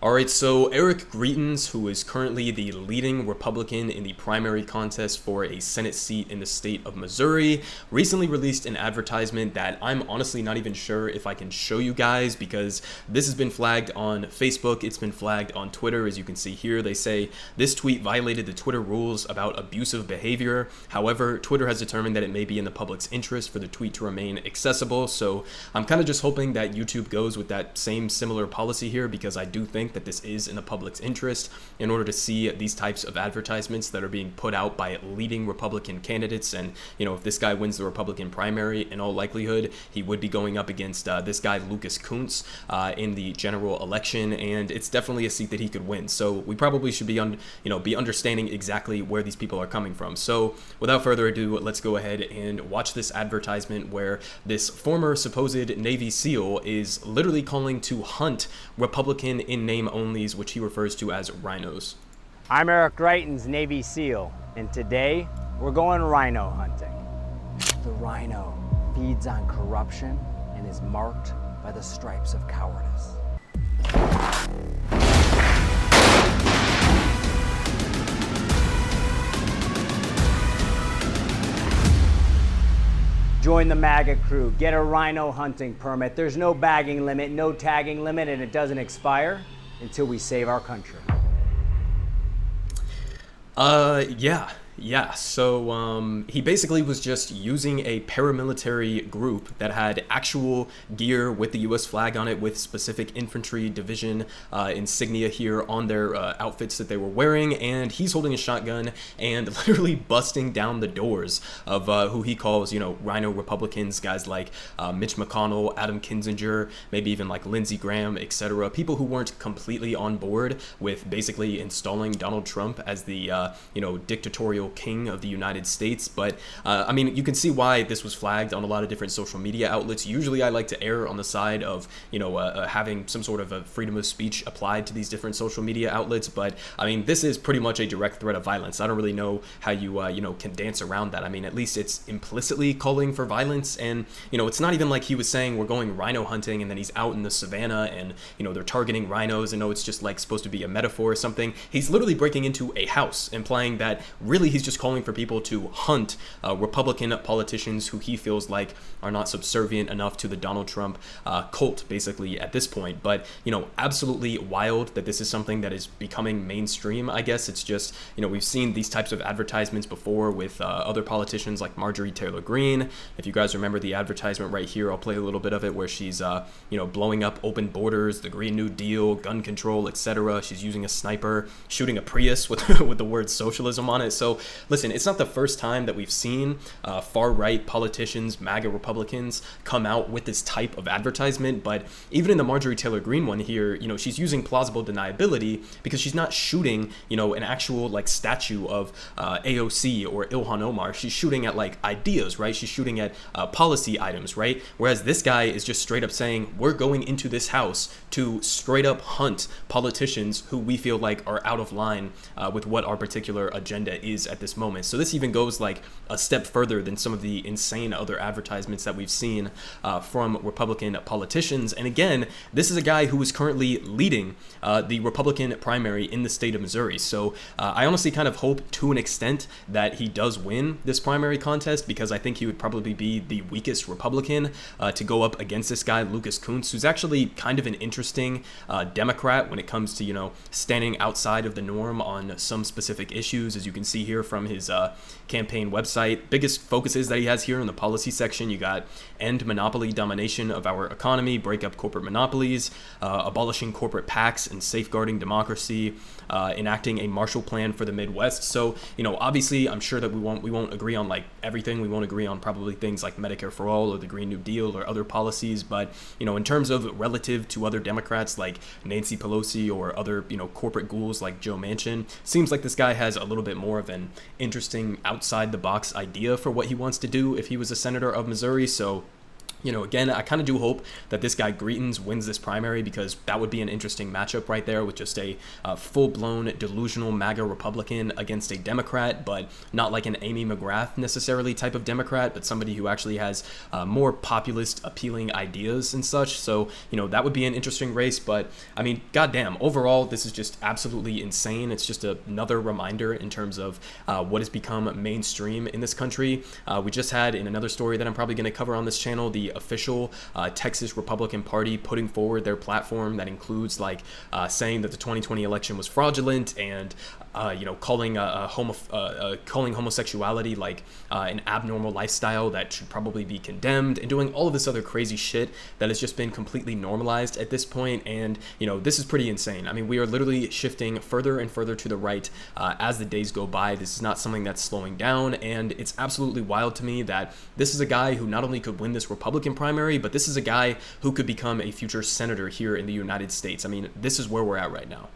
All right, so Eric Greitens, who is currently the leading Republican in the primary contest for a Senate seat in the state of Missouri, recently released an advertisement that I'm honestly not even sure if I can show you guys, because this has been flagged on Facebook, it's been flagged on Twitter. As you can see here, they say this tweet violated the Twitter rules about abusive behavior. However, Twitter has determined that it may be in the public's interest for the tweet to remain accessible, so I'm kind of just hoping that YouTube goes with that same similar policy here, because I do think that this is in the public's interest in order to see these types of advertisements that are being put out by leading Republican candidates. And, you know, if this guy wins the Republican primary, in all likelihood, he would be going up against this guy, Lucas Kunce, in the general election. And it's definitely a seat that he could win. So we probably should be understanding exactly where these people are coming from. So without further ado, let's go ahead and watch this advertisement where this former supposed Navy SEAL is literally calling to hunt Republican in name onlys, which he refers to as rhinos. I'm Eric Greitens, Navy SEAL, and today we're going rhino hunting. The rhino feeds on corruption and is marked by the stripes of cowardice. Join the MAGA crew, get a rhino hunting permit. There's no bagging limit, no tagging limit, and it doesn't expire until we save our country. Yeah. So he basically was just using a paramilitary group that had actual gear with the U.S. flag on it, with specific infantry division insignia here on their outfits that they were wearing, and he's holding a shotgun and literally busting down the doors of who he calls, rhino Republicans, guys like Mitch McConnell, Adam Kinzinger, maybe even like Lindsey Graham, etc. People who weren't completely on board with basically installing Donald Trump as the dictatorial king of the United States. But I mean, you can see why this was flagged on a lot of different social media outlets. Usually I like to err on the side of having some sort of a freedom of speech applied to these different social media outlets, but I mean, this is pretty much a direct threat of violence. I don't really know how you can dance around that. I mean, at least it's implicitly calling for violence, and it's not even like he was saying we're going rhino hunting and then he's out in the savannah and they're targeting rhinos, and it's just like supposed to be a metaphor or something. He's literally breaking into a house, implying that really he's just calling for people to hunt Republican politicians who he feels like are not subservient enough to the Donald Trump cult, basically, at this point. But, absolutely wild that this is something that is becoming mainstream, I guess. It's just, we've seen these types of advertisements before with other politicians like Marjorie Taylor Greene. If you guys remember the advertisement right here, I'll play a little bit of it, where she's, blowing up open borders, the Green New Deal, gun control, etc. She's using a sniper, shooting a Prius with with the word socialism on it. So listen, it's not the first time that we've seen far-right politicians, MAGA Republicans, come out with this type of advertisement. But even in the Marjorie Taylor Greene one here, she's using plausible deniability, because she's not shooting, an actual like statue of AOC or Ilhan Omar. She's shooting at like ideas, right? She's shooting at policy items, right? Whereas this guy is just straight up saying, we're going into this house to straight up hunt politicians who we feel like are out of line with what our particular agenda is at this moment. So this even goes like a step further than some of the insane other advertisements that we've seen from Republican politicians. And again, this is a guy who is currently leading the Republican primary in the state of Missouri. So I honestly kind of hope to an extent that he does win this primary contest, because I think he would probably be the weakest Republican to go up against this guy, Lucas Kunce, who's actually kind of an interesting Democrat when it comes to, standing outside of the norm on some specific issues. As you can see here from his campaign website, biggest focuses that he has here in the policy section, you got end monopoly domination of our economy, break up corporate monopolies, abolishing corporate PACs and safeguarding democracy, enacting a Marshall Plan for the Midwest. So, obviously I'm sure that we won't agree on like everything. We won't agree on probably things like Medicare for all or the Green New Deal or other policies, but in terms of relative to other Democrats like Nancy Pelosi or other corporate ghouls like Joe Manchin, seems like this guy has a little bit more of an interesting outside the box idea for what he wants to do if he was a senator of Missouri. So Again, I kind of do hope that this guy Greitens wins this primary, because that would be an interesting matchup right there, with just a full-blown delusional MAGA Republican against a Democrat, but not like an Amy McGrath necessarily type of Democrat, but somebody who actually has more populist appealing ideas and such. So, that would be an interesting race. But I mean, goddamn, overall, this is just absolutely insane. It's just another reminder in terms of what has become mainstream in this country. We just had, in another story that I'm probably going to cover on this channel, the official Texas Republican Party putting forward their platform that includes saying that the 2020 election was fraudulent, and calling homosexuality an abnormal lifestyle that should probably be condemned, and doing all of this other crazy shit that has just been completely normalized at this point. And this is pretty insane. I mean, we are literally shifting further and further to the right as the days go by. This is not something that's slowing down, and it's absolutely wild to me that this is a guy who not only could win this Republican primary, but this is a guy who could become a future senator here in the United States. I mean, this is where we're at right now.